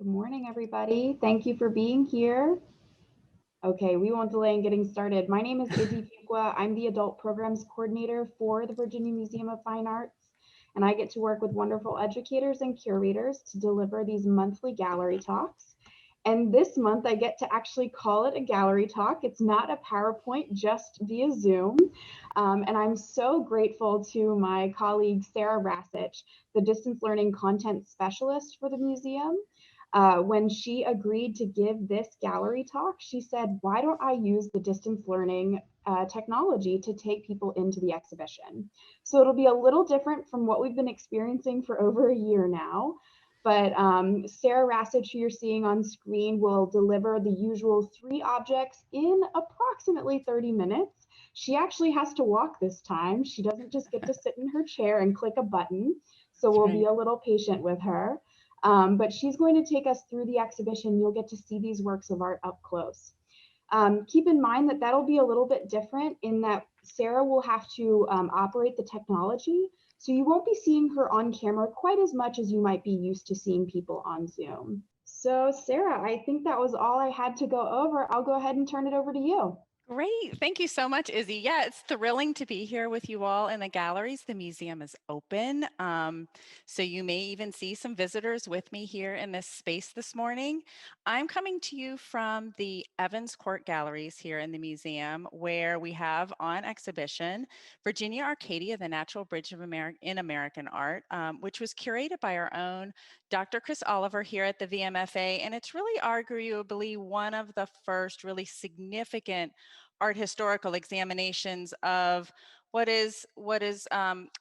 Good morning, everybody. Thank you for being here. Okay, we won't delay in getting started. My name is Izzy Fuqua. I'm the Adult Programs Coordinator for the Virginia Museum of Fine Arts, and I get to work with wonderful educators and curators to deliver these monthly gallery talks. And this month, I get to actually call it a gallery talk. It's not a PowerPoint, just via Zoom. And I'm so grateful to my colleague, Sarah Rasich, the distance learning content specialist for the museum. When she agreed to give this gallery talk, she said, why don't I use the distance learning technology to take people into the exhibition? So it'll be a little different from what we've been experiencing for over a year now. But Sarah Rasich, who you're seeing on screen, will deliver the usual 3 objects in approximately 30 minutes. She actually has to walk this time. She doesn't just get to sit in her chair and click a button. So we'll be a little patient with her. But she's going to take us through the exhibition. You'll get to see these works of art up close. Keep in mind that that'll be a little bit different in that Sarah will have to operate the technology. So you won't be seeing her on camera quite as much as you might be used to seeing people on Zoom. So Sarah, I think that was all I had to go over. I'll go ahead and turn it over to you. Great. Thank you so much, Izzy. Yeah, it's thrilling to be here with you all in the galleries. The museum is open. So you may even see some visitors with me here in this space this morning. I'm coming to you from the Evans Court Galleries here in the museum, where we have on exhibition Virginia Arcadia, the Natural Bridge of in American Art, which was curated by our own Dr. Chris Oliver here at the VMFA. And it's really arguably one of the first really significant art historical examinations of what is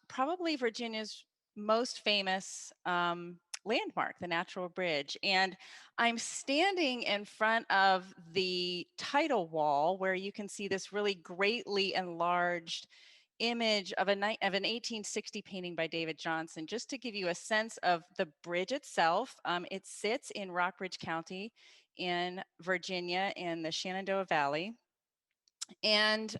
probably Virginia's most famous landmark, the Natural Bridge. And I'm standing in front of the title wall where you can see this really greatly enlarged image of an 1860 painting by David Johnson. Just to give you a sense of the bridge itself, it sits in Rockbridge County in Virginia in the Shenandoah Valley. And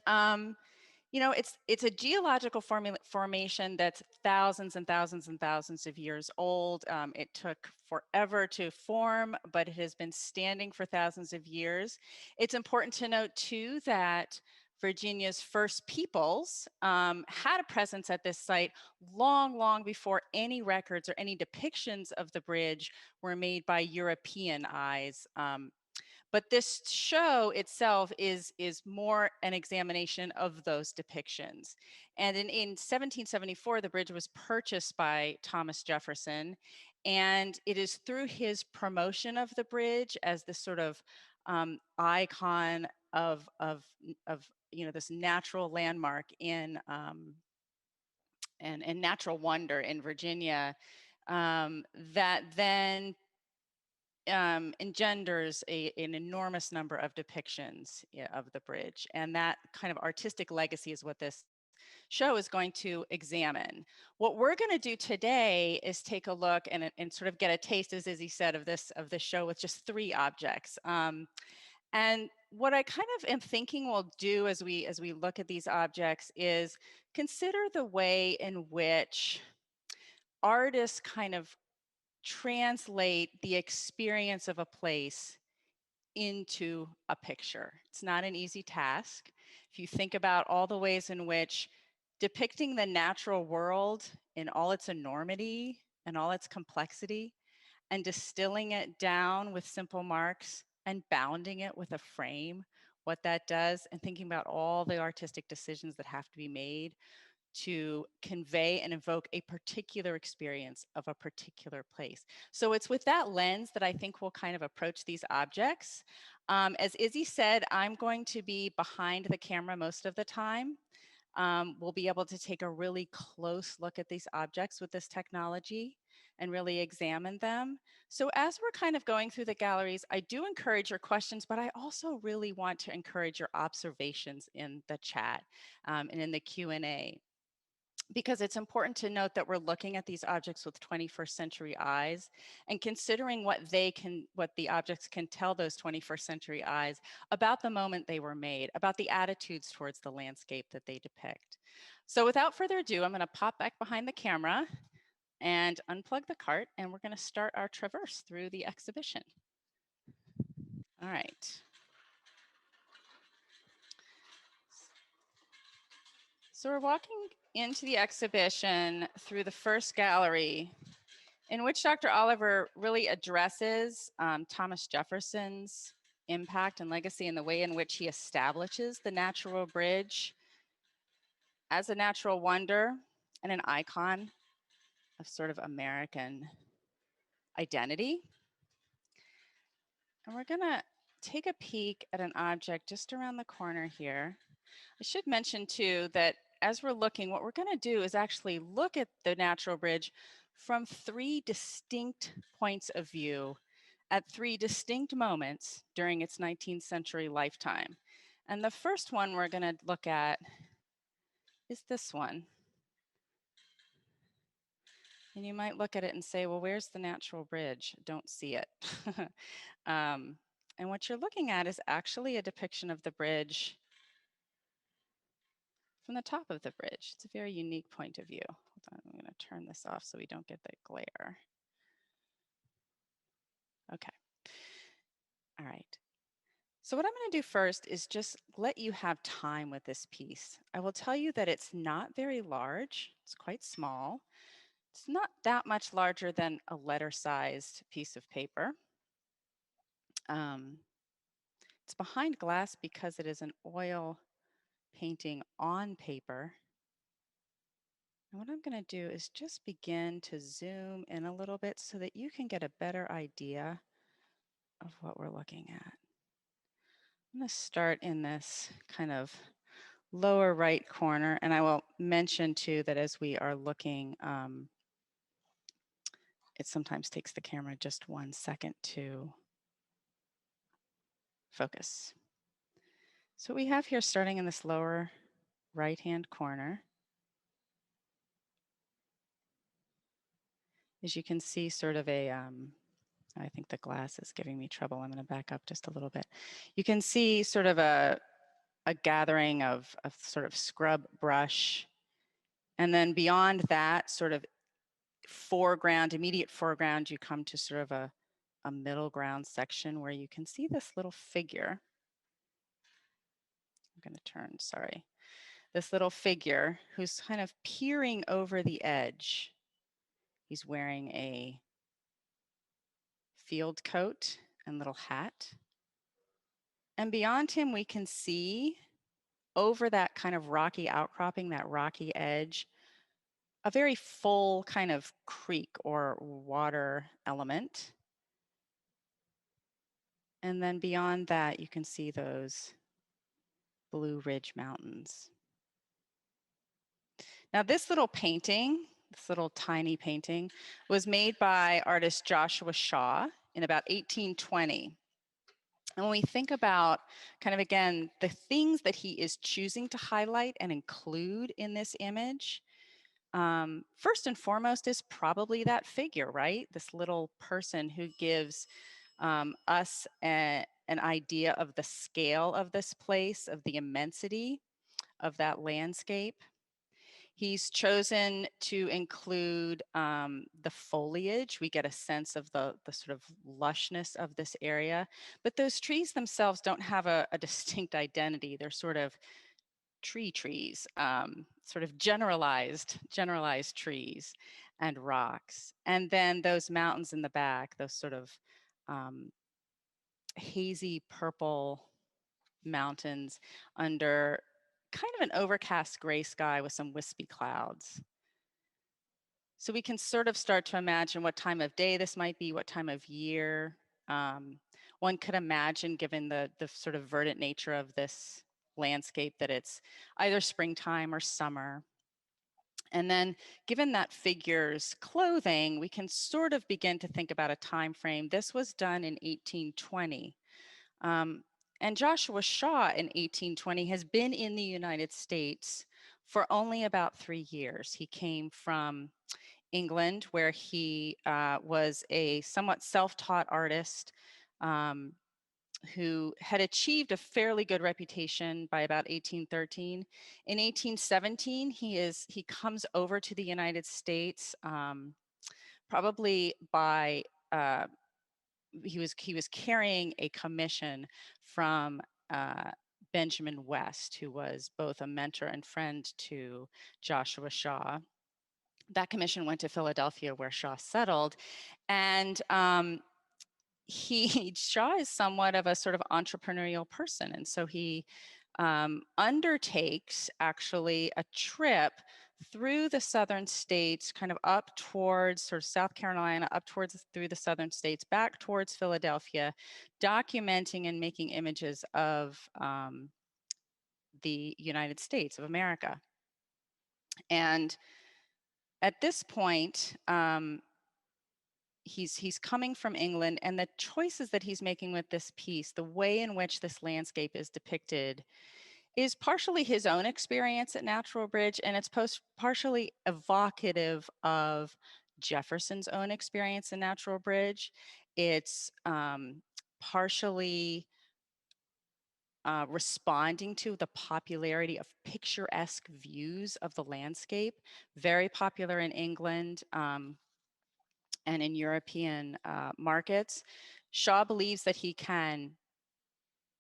it's a geological formation that's thousands and thousands and thousands of years old. It took forever to form, but it has been standing for thousands of years. It's important to note too that Virginia's first peoples had a presence at this site long before any records or any depictions of the bridge were made by European eyes. But this show itself is more an examination of those depictions. And in 1774, the bridge was purchased by Thomas Jefferson. And it is through his promotion of the bridge as this sort of icon of this natural landmark in and natural wonder in Virginia that then engenders an enormous number of depictions of the bridge. And that kind of artistic legacy is what this show is going to examine. What we're going to do today is take a look and sort of get a taste, as Izzy said, of this show with just 3 objects. And what I kind of am thinking we'll do as we look at these objects is consider the way in which artists kind of translate the experience of a place into a picture. It's not an easy task. If you think about all the ways in which depicting the natural world in all its enormity and all its complexity and distilling it down with simple marks and bounding it with a frame, what that does, and thinking about all the artistic decisions that have to be made to convey and evoke a particular experience of a particular place. So it's with that lens that I think we'll kind of approach these objects. As Izzy said, I'm going to be behind the camera most of the time. We'll be able to take a really close look at these objects with this technology and really examine them. So as we're kind of going through the galleries, I do encourage your questions, but I also really want to encourage your observations in the chat and in the Q&A. Because it's important to note that we're looking at these objects with 21st century eyes and considering what the objects can tell those 21st century eyes about the moment they were made, about the attitudes towards the landscape that they depict. So without further ado, I'm going to pop back behind the camera and unplug the cart, and we're going to start our traverse through the exhibition. All right. So we're walking into the exhibition through the first gallery, in which Dr. Oliver really addresses Thomas Jefferson's impact and legacy and the way in which he establishes the natural bridge as a natural wonder and an icon of sort of American identity. And we're gonna take a peek at an object just around the corner here. I should mention too that as we're looking, what we're gonna do is actually look at the natural bridge from 3 distinct points of view at 3 distinct moments during its 19th century lifetime. And the first one we're gonna look at is this one. And you might look at it and say, well, where's the natural bridge? Don't see it. And what you're looking at is actually a depiction of the bridge from the top of the bridge. It's a very unique point of view. Hold on, I'm going to turn this off so we don't get the glare. Okay. All right. So what I'm going to do first is just let you have time with this piece. I will tell you that it's not very large. It's quite small. It's not that much larger than a letter-sized piece of paper. It's behind glass because it is an oil painting on paper. And what I'm going to do is just begin to zoom in a little bit so that you can get a better idea of what we're looking at. I'm going to start in this kind of lower right corner, and I will mention too that as we are looking, it sometimes takes the camera just 1 second to focus. So what we have here, starting in this lower right-hand corner, is you can see sort of a, I think the glass is giving me trouble. I'm going to back up just a little bit. You can see sort of a gathering of sort of scrub brush. And then beyond that, sort of foreground, immediate foreground, you come to sort of a middle ground section where you can see this little figure. I'm going to turn, sorry. This little figure who's kind of peering over the edge. He's wearing a field coat and little hat. And beyond him, we can see over that kind of rocky outcropping, that rocky edge, a very full kind of creek or water element. And then beyond that, you can see those Blue Ridge Mountains. Now this little painting, this little tiny painting, was made by artist Joshua Shaw in about 1820. And when we think about kind of, again, the things that he is choosing to highlight and include in this image, first and foremost is probably that figure, right? This little person who gives us an idea of the scale of this place, of the immensity of that landscape. He's chosen to include the foliage. We get a sense of the sort of lushness of this area, but those trees themselves don't have a distinct identity. They're sort of trees, sort of generalized trees and rocks. And then those mountains in the back, those sort of hazy purple mountains under kind of an overcast gray sky with some wispy clouds. So we can sort of start to imagine what time of day this might be, what time of year. One could imagine, given the sort of verdant nature of this landscape, that it's either springtime or summer. And then given that figure's clothing, we can sort of begin to think about a time frame. This was done in 1820. And Joshua Shaw in 1820 has been in the United States for only about 3 years. He came from England, where he was a somewhat self-taught artist who had achieved a fairly good reputation by about 1813. In 1817, he comes over to the United States probably by, he was carrying a commission from Benjamin West, who was both a mentor and friend to Joshua Shaw. That commission went to Philadelphia, where Shaw settled, and Shaw is somewhat of a sort of entrepreneurial person, and so he undertakes actually a trip through the southern states, kind of up towards sort of South Carolina, up towards through the southern states, back towards Philadelphia, documenting and making images of the United States of America. And at this point, he's coming from England, and the choices that he's making with this piece, the way in which this landscape is depicted, is partially his own experience at Natural Bridge, and it's partially evocative of Jefferson's own experience in Natural Bridge. It's partially responding to the popularity of picturesque views of the landscape, very popular in England and in European markets. Shaw believes that he can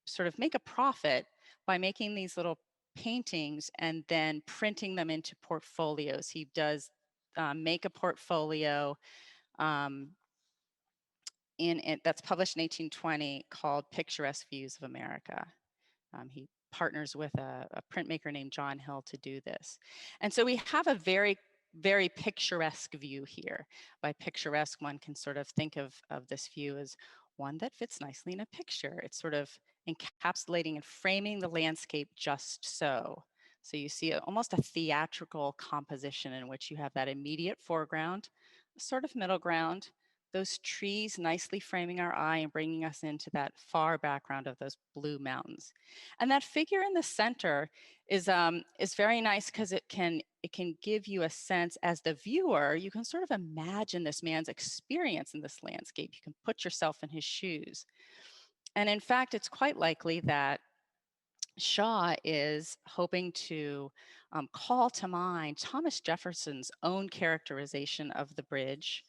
sort of make a profit by making these little paintings and then printing them into portfolios. He does make a portfolio that's published in 1820 called Picturesque Views of America. He partners with a printmaker named John Hill to do this. And so we have a very, very picturesque view here. By picturesque, one can sort of think of this view as one that fits nicely in a picture. It's sort of encapsulating and framing the landscape just so. So you see almost a theatrical composition in which you have that immediate foreground, a sort of middle ground, those trees nicely framing our eye and bringing us into that far background of those blue mountains. And that figure in the center is very nice because it can give you a sense as the viewer. You can sort of imagine this man's experience in this landscape. You can put yourself in his shoes. And in fact, it's quite likely that Shaw is hoping to call to mind Thomas Jefferson's own characterization of the bridge,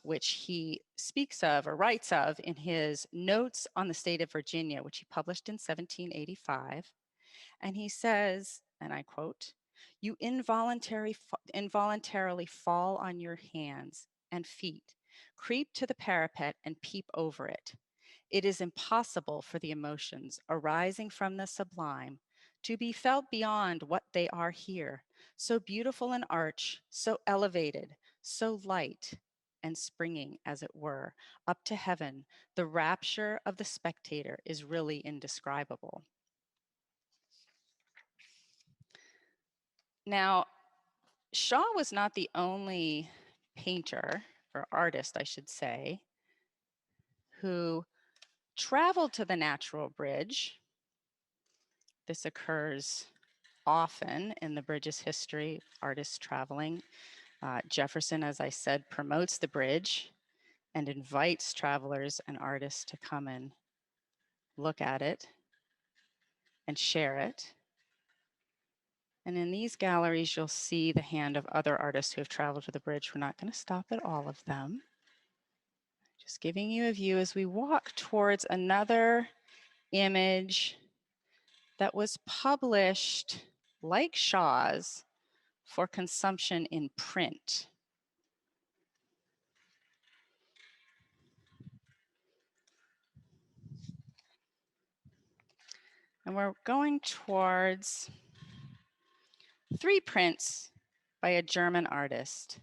which he speaks of or writes of in his Notes on the State of Virginia, which he published in 1785. And he says, and I quote, "You involuntarily fall on your hands and feet, creep to the parapet and peep over it. It is impossible for the emotions arising from the sublime to be felt beyond what they are here, so beautiful an arch, so elevated, so light, and springing, as it were, up to heaven. The rapture of the spectator is really indescribable." Now, Shaw was not the only painter, or artist, I should say, who traveled to the Natural Bridge. This occurs often in the bridge's history, artists traveling. Jefferson, as I said, promotes the bridge and invites travelers and artists to come and look at it and share it. And in these galleries, you'll see the hand of other artists who have traveled to the bridge. We're not going to stop at all of them. Just giving you a view as we walk towards another image that was published, like Shaw's, for consumption in print. And we're going towards 3 prints by a German artist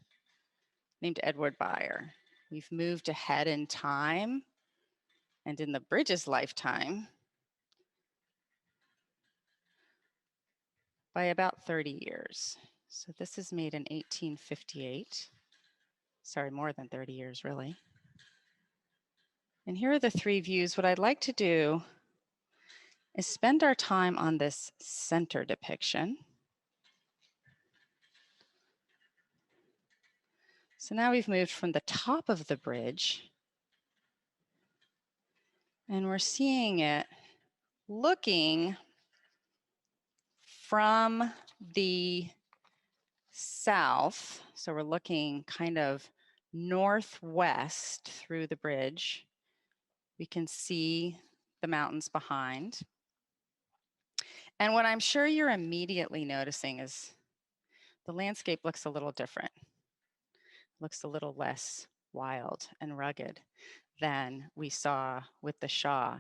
named Edward Beyer. We've moved ahead in time and in the bridge's lifetime by about 30 years. So this is made in 1858. Sorry, more than 30 years, really. And here are the 3 views. What I'd like to do is spend our time on this center depiction. So now we've moved from the top of the bridge, and we're seeing it looking from the south. So we're looking kind of northwest through the bridge, we can see the mountains behind. And what I'm sure you're immediately noticing is the landscape looks a little different. Looks a little less wild and rugged than we saw with the Shaw.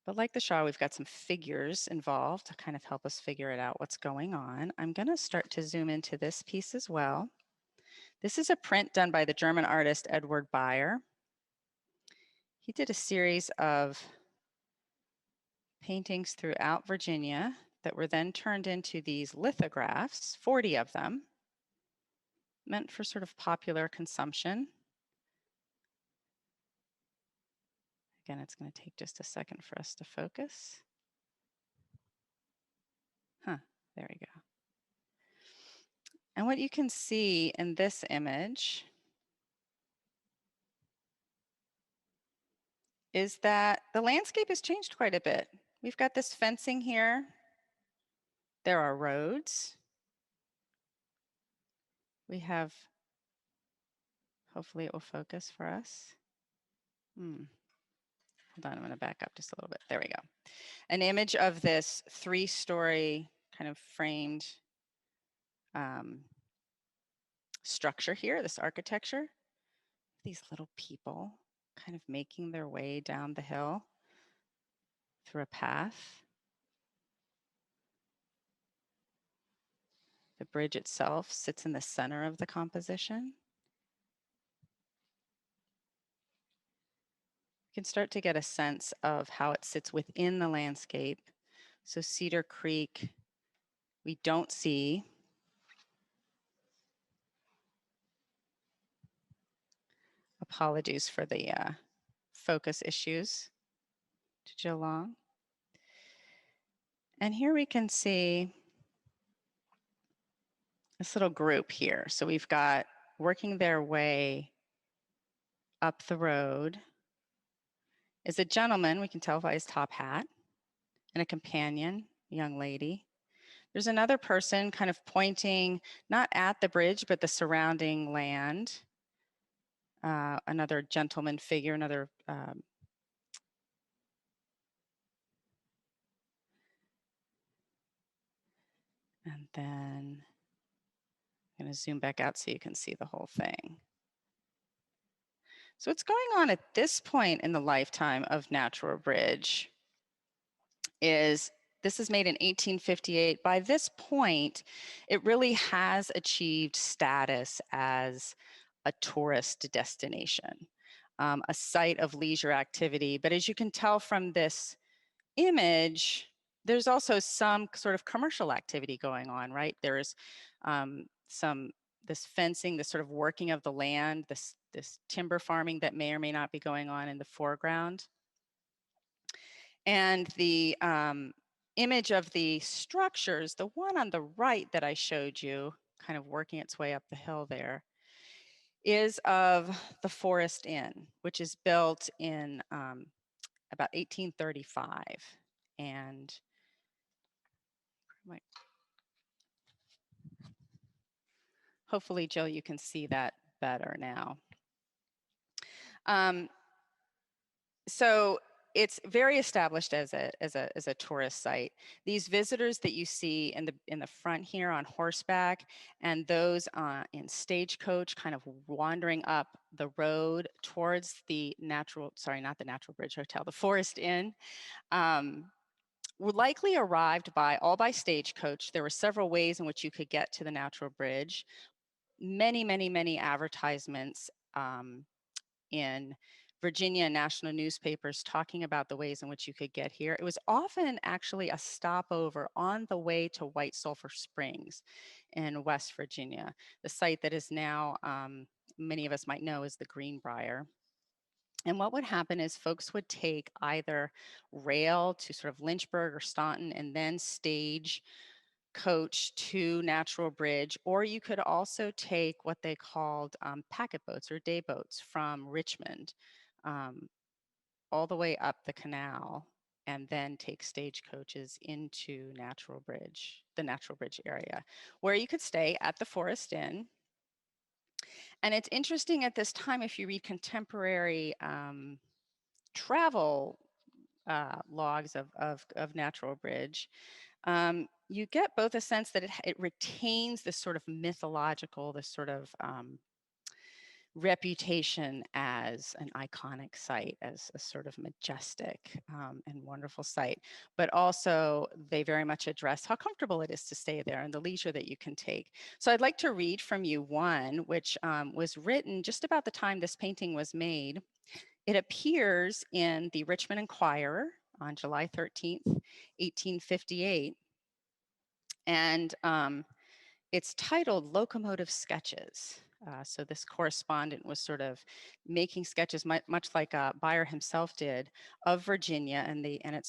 But like the Shaw, we've got some figures involved to kind of help us figure it out what's going on. I'm going to start to zoom into this piece as well. This is a print done by the German artist Edward Beyer. He did a series of paintings throughout Virginia that were then turned into these lithographs, 40 of them, meant for sort of popular consumption. Again, it's going to take just a second for us to focus. There we go. And what you can see in this image is that the landscape has changed quite a bit. We've got this fencing here. There are roads. We have, hopefully it will focus for us. Hold on, I'm going to back up just a little bit. There we go. An image of this 3-story kind of framed structure here, this architecture. These little people kind of making their way down the hill through a path. The bridge itself sits in the center of the composition. You can start to get a sense of how it sits within the landscape. So Cedar Creek, we don't see. Apologies for the focus issues to Jill Long. And here we can see this little group here. So we've got working their way up the road is a gentleman, we can tell by his top hat, and a companion, a young lady. There's another person kind of pointing not at the bridge, but the surrounding land. Another gentleman figure, another and then I'm going to zoom back out so you can see the whole thing. So what's going on at this point in the lifetime of Natural Bridge is this is made in 1858. By this point, it really has achieved status as a tourist destination, a site of leisure activity. But as you can tell from this image, there's also some sort of commercial activity going on, right? There's this fencing, this sort of working of the land, this timber farming that may or may not be going on in the foreground. And the image of the structures, the one on the right that I showed you, kind of working its way up the hill there, is of the Forest Inn, which is built in about 1835. And hopefully, Jill, you can see that better now. So it's very established as a tourist site. These visitors that you see in the front here on horseback, and those in stagecoach, kind of wandering up the road towards the not the Natural Bridge Hotel, the Forest Inn, were likely arrived all by stagecoach. There were several ways in which you could get to the Natural Bridge. Many advertisements in Virginia national newspapers talking about the ways in which you could get here. It was often actually a stopover on the way to White Sulphur Springs in West Virginia, the site that is now, many of us might know, is the Greenbrier. And what would happen is folks would take either rail to sort of Lynchburg or Staunton and then stage coach to Natural Bridge, or you could also take what they called packet boats or day boats from Richmond all the way up the canal, and then take stagecoaches into Natural Bridge, the Natural Bridge area, where you could stay at the Forest Inn. And it's interesting at this time, if you read contemporary travel logs of Natural Bridge, you get both a sense that it retains this sort of mythological, this sort of reputation as an iconic site, as a sort of majestic and wonderful site, but also they very much address how comfortable it is to stay there and the leisure that you can take. So I'd like to read from you one, which was written just about the time this painting was made. It appears in the Richmond Enquirer on July 13th, 1858. And it's titled Locomotive Sketches. So this correspondent was sort of making sketches, much like Beyer himself did, of Virginia and its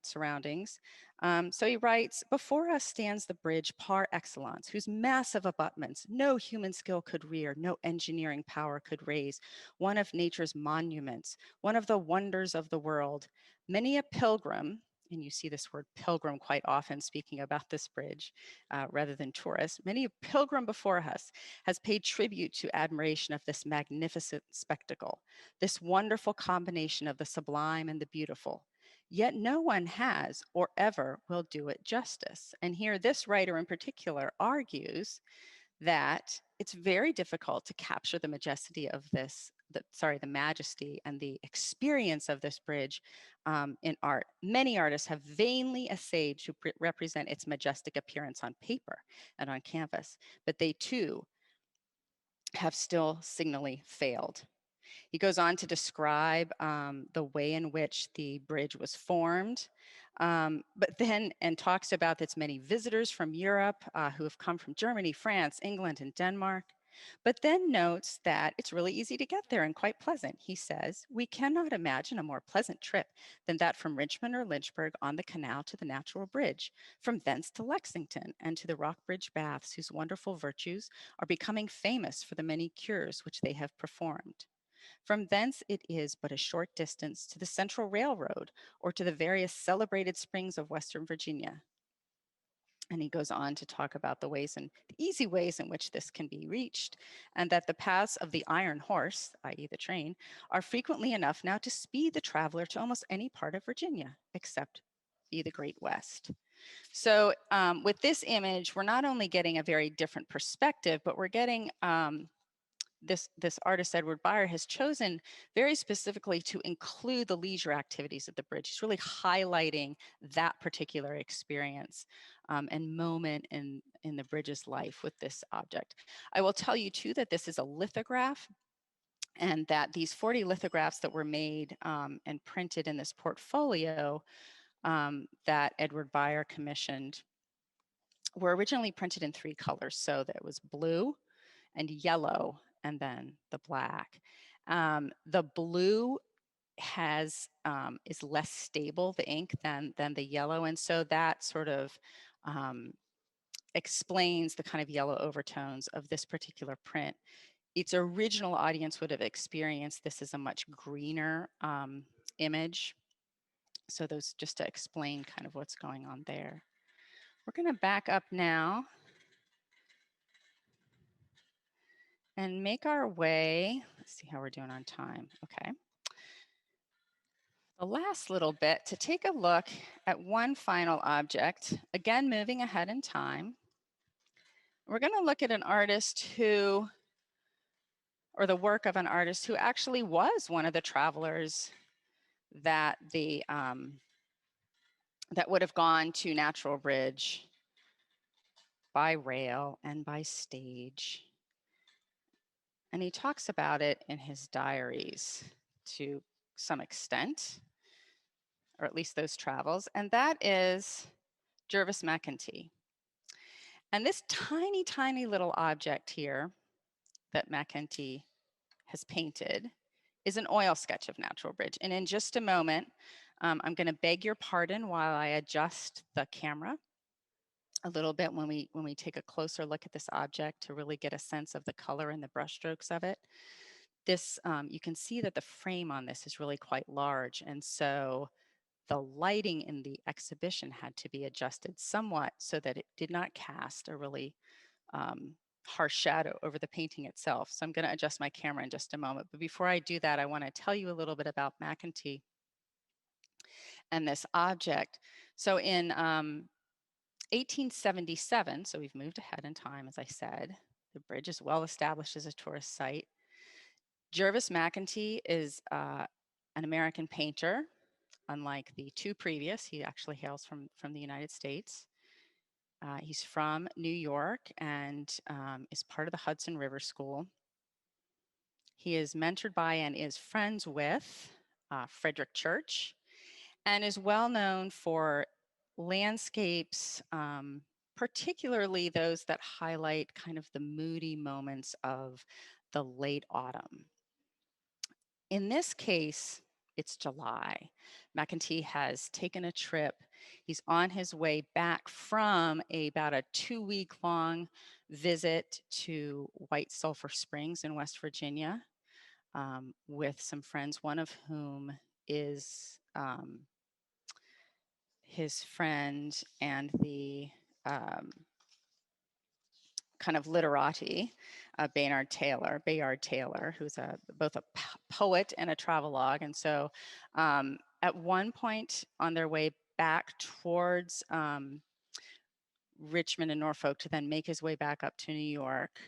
surroundings. So he writes, "Before us stands the bridge par excellence, whose massive abutments no human skill could rear, no engineering power could raise, one of nature's monuments, one of the wonders of the world. Many a pilgrim," and you see this word pilgrim quite often speaking about this bridge, rather than tourists, "many a pilgrim before us has paid tribute to admiration of this magnificent spectacle, this wonderful combination of the sublime and the beautiful. Yet no one has or ever will do it justice." And here this writer in particular argues that it's very difficult to capture the majesty of the majesty and the experience of this bridge in art. Many artists have vainly essayed to represent its majestic appearance on paper and on canvas, but they too have still signally failed. He goes on to describe the way in which the bridge was formed, and talks about its many visitors from Europe who have come from Germany, France, England, and Denmark. But then notes that it's really easy to get there and quite pleasant. He says, "We cannot imagine a more pleasant trip than that from Richmond or Lynchburg on the canal to the Natural Bridge, from thence to Lexington and to the Rockbridge Baths, whose wonderful virtues are becoming famous for the many cures which they have performed. From thence it is but a short distance to the Central Railroad or to the various celebrated springs of Western Virginia." And he goes on to talk about the easy ways in which this can be reached, and that the paths of the iron horse, i.e. the train, are frequently enough now to speed the traveler to almost any part of Virginia, except be the Great West. So with this image, we're not only getting a very different perspective, but we're getting this artist, Edward Beyer, has chosen very specifically to include the leisure activities of the bridge. He's really highlighting that particular experience and moment in the bridge's life with this object. I will tell you too that this is a lithograph, and that these 40 lithographs that were made and printed in this portfolio that Edward Beyer commissioned were originally printed in 3 colors. So that was blue and yellow, and then the black. The blue is less stable, the ink, than the yellow, and so that sort of explains the kind of yellow overtones of this particular print. Its original audience would have experienced this as a much greener image. So those, just to explain kind of what's going on there. We're going to back up now and make our way. Let's see how we're doing on time. Okay. The last little bit to take a look at one final object, again, moving ahead in time. We're going to look at an artist who, or the work of an artist who actually was one of the travelers that that would have gone to Natural Bridge by rail and by stage. And he talks about it in his diaries to some extent, or at least those travels, and that is Jervis Mcentee. And this tiny, tiny little object here that Mcentee has painted is an oil sketch of Natural Bridge. And in just a moment, I'm going to beg your pardon while I adjust the camera a little bit when we take a closer look at this object to really get a sense of the color and the brushstrokes of it. This, you can see that the frame on this is really quite large, and so the lighting in the exhibition had to be adjusted somewhat so that it did not cast a really harsh shadow over the painting itself. So I'm going to adjust my camera in just a moment. But before I do that, I want to tell you a little bit about Mcentee and this object. So in 1877, so we've moved ahead in time, as I said, the bridge is well established as a tourist site. Jervis Mcentee is an American painter. Unlike the two previous, he actually hails from the United States. He's from New York and is part of the Hudson River School. He is mentored by and is friends with Frederick Church, and is well known for landscapes, particularly those that highlight kind of the moody moments of the late autumn. In this case, it's July. Mcentee has taken a trip. He's on his way back from about a 2-week-long visit to White Sulphur Springs in West Virginia with some friends, one of whom is his friend and the kind of literati, Bayard Taylor, who's both a poet and a travelogue. And so at one point on their way back towards Richmond and Norfolk to then make his way back up to New York,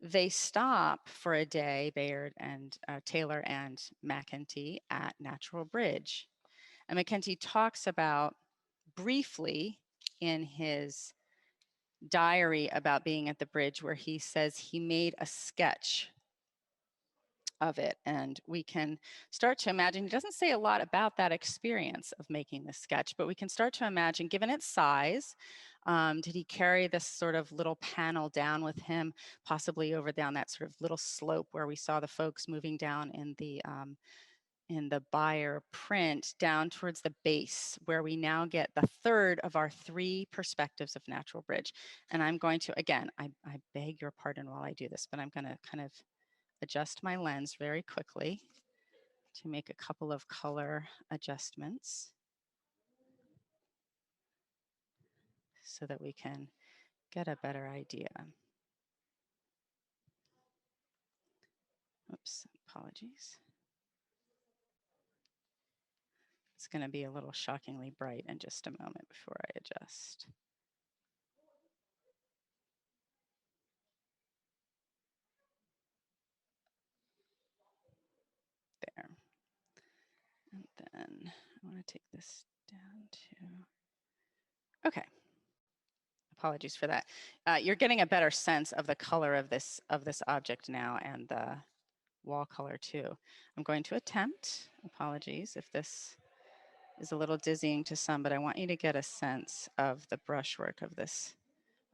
they stop for a day, Bayard and Taylor and Mcentee, at Natural Bridge. And Mcentee talks about briefly in his diary about being at the bridge, where he says he made a sketch of it. And we can start to imagine, he doesn't say a lot about that experience of making the sketch, but we can start to imagine, given its size, did he carry this sort of little panel down with him, possibly over down that sort of little slope where we saw the folks moving down in the Beyer print down towards the base, where we now get the third of our 3 perspectives of Natural Bridge. And I'm going to, again, I beg your pardon while I do this, but I'm going to kind of adjust my lens very quickly to make a couple of color adjustments so that we can get a better idea. Oops, apologies. It's going to be a little shockingly bright in just a moment before I adjust. There. And then I want to take this down to, okay. Apologies for that. You're getting a better sense of the color of this object now, and the wall color too. I'm going to attempt, apologies if this is a little dizzying to some, but I want you to get a sense of the brushwork of this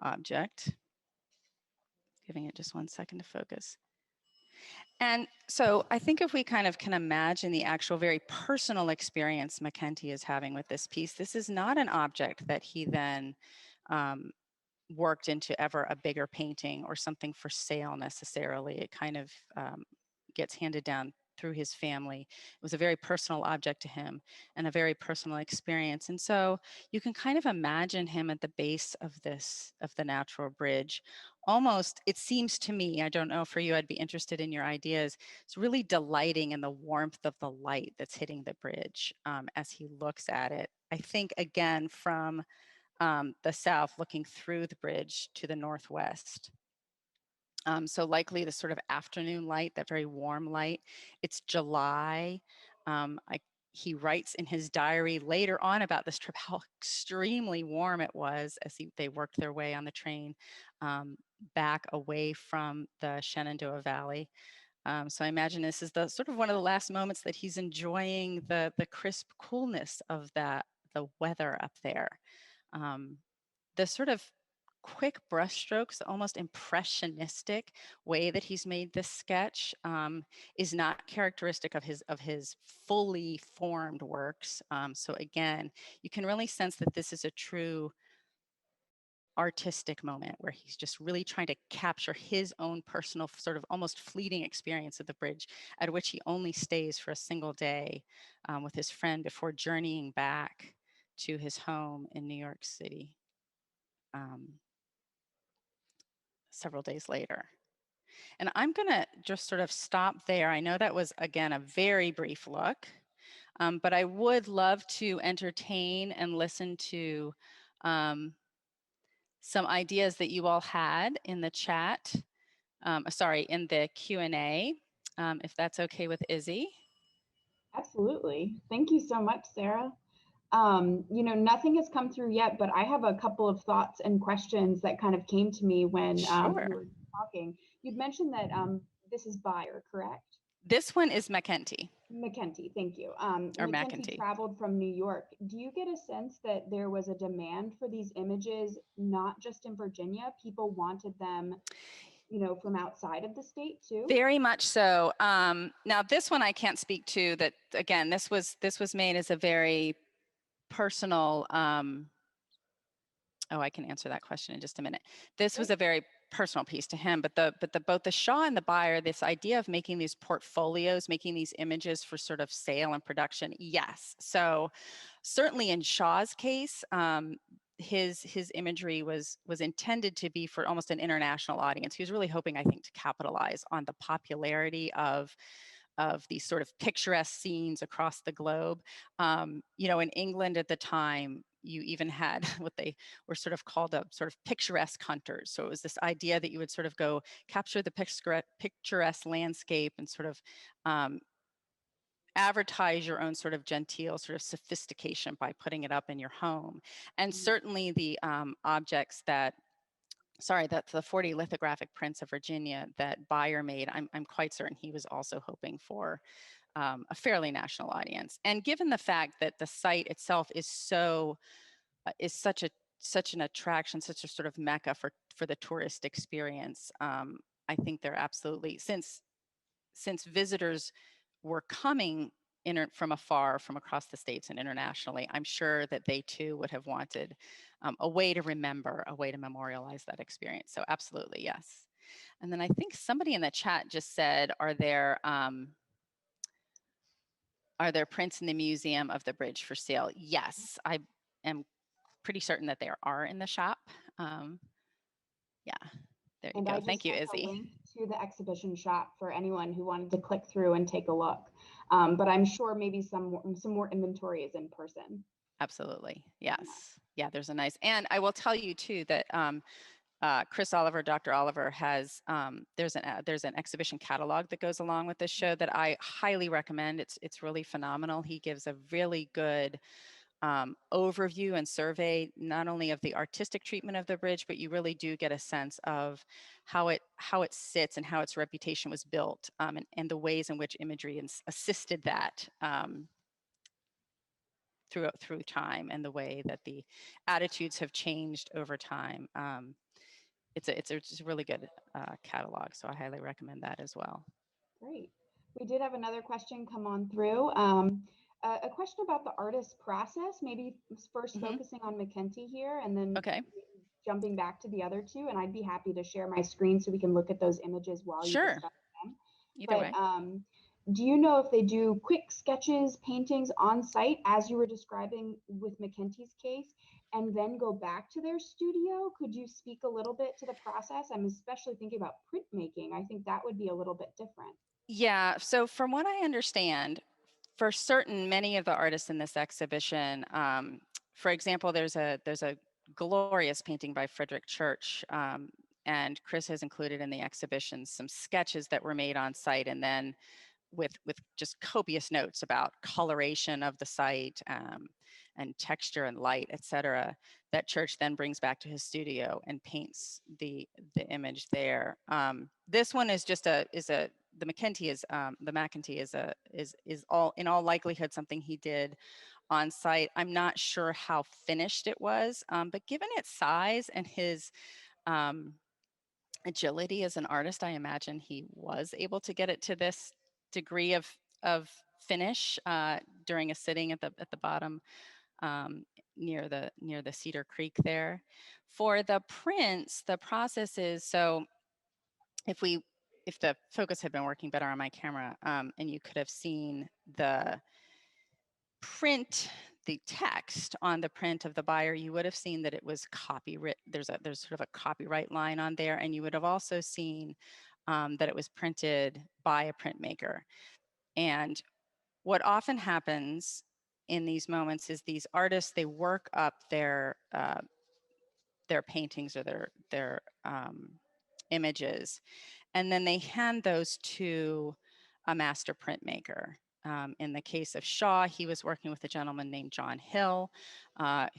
object. Giving it just one second to focus. And so I think if we kind of can imagine the actual very personal experience Mcentee is having with this piece, this is not an object that he then worked into ever a bigger painting or something for sale necessarily. It kind of gets handed down through his family. It was a very personal object to him and a very personal experience. And so you can kind of imagine him at the base of the Natural Bridge. Almost, it seems to me, I don't know, for you, I'd be interested in your ideas. It's really delighting in the warmth of the light that's hitting the bridge as he looks at it. I think, again, from the south, looking through the bridge to the northwest. So likely the sort of afternoon light, that very warm light. It's July. He writes in his diary later on about this trip how extremely warm it was as they worked their way on the train back away from the Shenandoah Valley. So I imagine this is the sort of one of the last moments that he's enjoying the crisp coolness of the weather up there. The sort of quick brushstrokes, almost impressionistic way that he's made this sketch is not characteristic of his fully formed works. So again, you can really sense that this is a true artistic moment where he's just really trying to capture his own personal sort of almost fleeting experience of the bridge, at which he only stays for a single day with his friend before journeying back to his home in New York City. several days later. And I'm going to just sort of stop there. I know that was, again, a very brief look, but I would love to entertain and listen to some ideas that you all had in the chat, in the Q&A, if that's okay with Izzy. Absolutely. Thank you so much, Sarah. Nothing has come through yet, but I have a couple of thoughts and questions that kind of came to me when you were talking. You'd mentioned that this is Bayer, correct? This one is Mcentee. Mcentee, thank you. Or Mcentee traveled from New York. Do you get a sense that there was a demand for these images, not just in Virginia? People wanted them, from outside of the state too? Very much so. Now this one I can't speak to. That again, this was made as a very personal. I can answer that question in just a minute. This was a very personal piece to him, but both the Shaw and the Bayer, this idea of making these portfolios, making these images for sort of sale and production, yes. So certainly in Shaw's case, his imagery was intended to be for almost an international audience. He was really hoping, I think, to capitalize on the popularity of these sort of picturesque scenes across the globe. In England at the time, you even had what they were sort of called a sort of picturesque hunters. So it was this idea that you would sort of go capture the picturesque landscape and sort of advertise your own sort of genteel sort of sophistication by putting it up in your home. And certainly the objects that's the 40 lithographic prints of Virginia that Bayer made, I'm quite certain he was also hoping for a fairly national audience. And given the fact that the site itself is such an attraction, such a sort of mecca for the tourist experience, I think they're absolutely, since visitors were coming from afar, from across the states and internationally, I'm sure that they too would have wanted a way to remember, a way to memorialize that experience. So absolutely, yes. And then I think somebody in the chat just said, are there prints in the Museum of the Bridge for sale? Yes, I am pretty certain that there are in the shop. Yeah, there you go. Thank you, Izzy. A link to the exhibition shop for anyone who wanted to click through and take a look. But I'm sure maybe some more inventory is in person. Absolutely, yes. Yeah, there's a nice, and I will tell you too that Chris Oliver, Dr. Oliver has, there's an exhibition catalog that goes along with this show that I highly recommend. It's really phenomenal. He gives a really good overview and survey, not only of the artistic treatment of the bridge, but you really do get a sense of how it sits and how its reputation was built, and the ways in which imagery assisted that through time, and the way that the attitudes have changed over time. It's a really good catalog, so I highly recommend that as well. Great. We did have another question come on through. A question about the artist process, maybe first focusing on Mcentee here, and then jumping back to the other two. And I'd be happy to share my screen so we can look at those images while you discuss them. Either way. Do you know if they do quick sketches, paintings on site, as you were describing with Mcentee's case, and then go back to their studio? Could you speak a little bit to the process? I'm especially thinking about printmaking. I think that would be a little bit different. Yeah, so from what I understand, for certain, many of the artists in this exhibition, for example, there's a glorious painting by Frederick Church, and Chris has included in the exhibition some sketches that were made on site, and then with just copious notes about coloration of the site, and texture and light, etc., that Church then brings back to his studio and paints the image there. This one is just the Mcentee is all in all likelihood something he did on site. I'm not sure how finished it was, but given its size and his agility as an artist, I imagine he was able to get it to this degree of finish during a sitting at the bottom, near the Cedar Creek there. For the prints, the process is, so if the focus had been working better on my camera, and you could have seen the print the text on the print of the buyer, you would have seen that it was copyright. There's sort of a copyright line on there, and you would have also seen that it was printed by a printmaker. And what often happens in these moments is these artists, they work up their paintings or their images, and then they hand those to a master printmaker. In the case of Shaw, he was working with a gentleman named John Hill,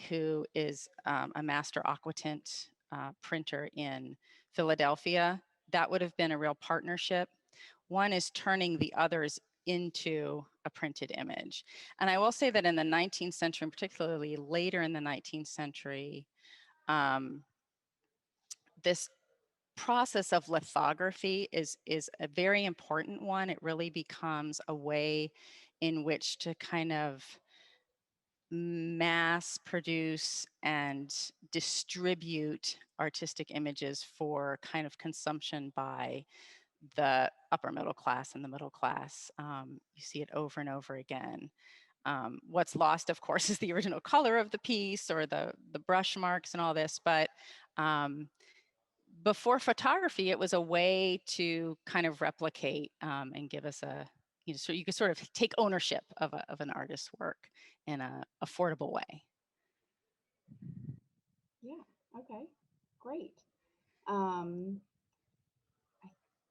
who is a master aquatint printer in Philadelphia. That would have been a real partnership. One is turning the others into a printed image. And I will say that in the 19th century, and particularly later in the 19th century, this process of lithography is a very important one. It really becomes a way in which to kind of mass produce and distribute artistic images for kind of consumption by the upper middle class and the middle class. You see it over and over again. What's lost, of course, is the original color of the piece or the brush marks and all this, but before photography, it was a way to kind of replicate and give us so you could sort of take ownership of an artist's work in an affordable way. Yeah, okay, great. I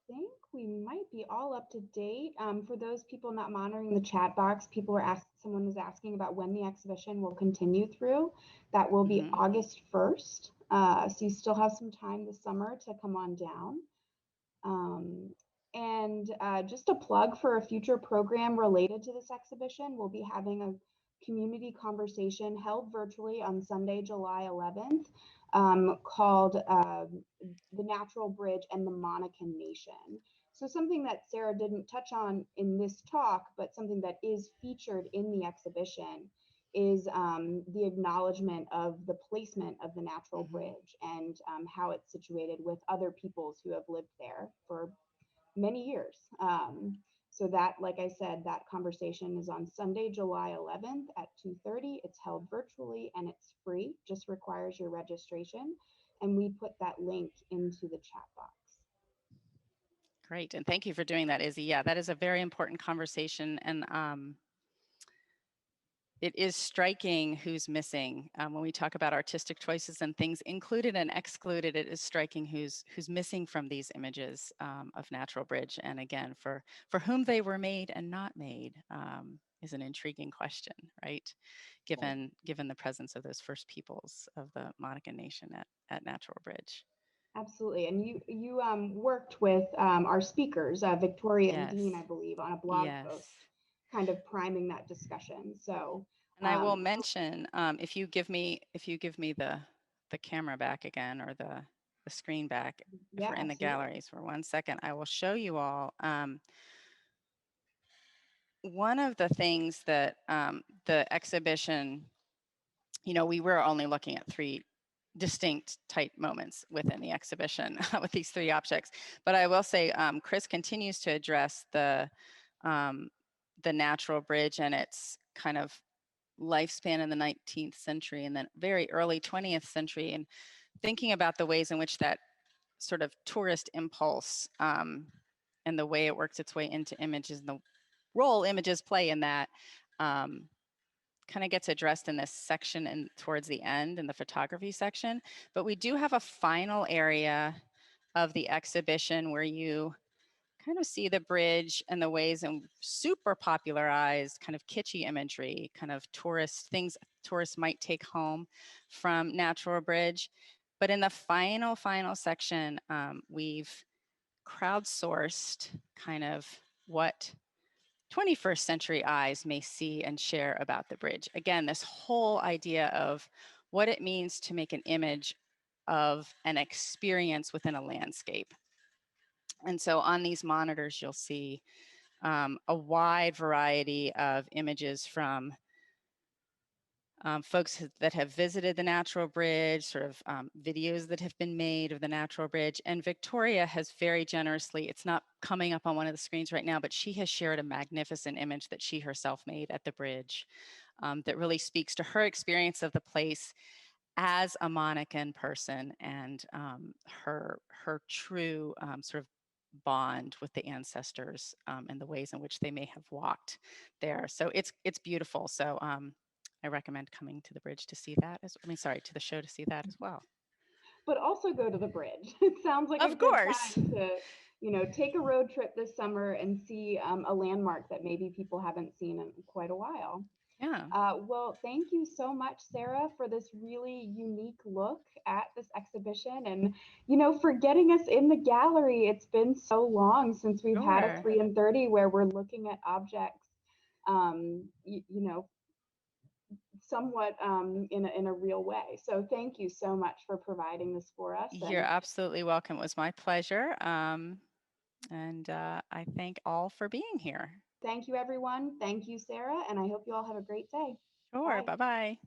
think we might be all up to date. For those people not monitoring the chat box, someone was asking about when the exhibition will continue through. That will be August 1st. So you still have some time this summer to come on down. And just a plug for a future program related to this exhibition, we'll be having a community conversation held virtually on Sunday, July 11th, called The Natural Bridge and the Monacan Nation. So something that Sarah didn't touch on in this talk, but something that is featured in the exhibition is the acknowledgement of the placement of the natural bridge and how it's situated with other peoples who have lived there for many years. So that, like I said, that conversation is on Sunday, July 11th at 2:30. It's held virtually and it's free, just requires your registration. And we put that link into the chat box. Great, and thank you for doing that, Izzy. Yeah, that is a very important conversation, and it is striking who's missing. When we talk about artistic choices and things included and excluded, it is striking who's missing from these images of Natural Bridge. And again, for whom they were made and not made is an intriguing question, right? Given the presence of those first peoples of the Monacan Nation at Natural Bridge. Absolutely, and you worked with our speakers, Victoria and Dean, I believe, on a blog post, kind of priming that discussion. So, and I will mention, if you give me the camera back again, or the screen back, if we're in the galleries for 1 second, I will show you all. One of the things that the exhibition, we were only looking at 3 distinct type moments within the exhibition with these 3 objects. But I will say, Chris continues to address the Natural Bridge and its kind of lifespan in the 19th century and then very early 20th century, and thinking about the ways in which that sort of tourist impulse and the way it works its way into images and the role images play in that kind of gets addressed in this section and towards the end in the photography section. But we do have a final area of the exhibition where you kind of see the bridge and the ways in super popularized kind of kitschy imagery, kind of tourist things tourists might take home from Natural Bridge. But in the final section, we've crowdsourced kind of what 21st century eyes may see and share about the bridge. Again, this whole idea of what it means to make an image of an experience within a landscape. And so on these monitors, you'll see a wide variety of images from folks that have visited the Natural Bridge, sort of videos that have been made of the Natural Bridge. And Victoria has very generously, it's not coming up on one of the screens right now, but she has shared a magnificent image that she herself made at the bridge that really speaks to her experience of the place as a Monacan person, and her true sort of bond with the ancestors, and the ways in which they may have walked there. So it's beautiful. So I recommend coming to the bridge to see that. Sorry, to the show to see that as well. But also go to the bridge. It sounds like a Of good course. time to, take a road trip this summer and see a landmark that maybe people haven't seen in quite a while. Yeah. Well, thank you so much, Sarah, for this really unique look at this exhibition and, for getting us in the gallery. It's been so long since we've had a Sure. 3 in 30 where we're looking at objects, somewhat in a real way. So thank you so much for providing this for us. You're And absolutely welcome. It was my pleasure. And I thank all for being here. thank you, everyone. Thank you, Sarah. And I hope you all have a great day. Sure. Bye. Bye bye.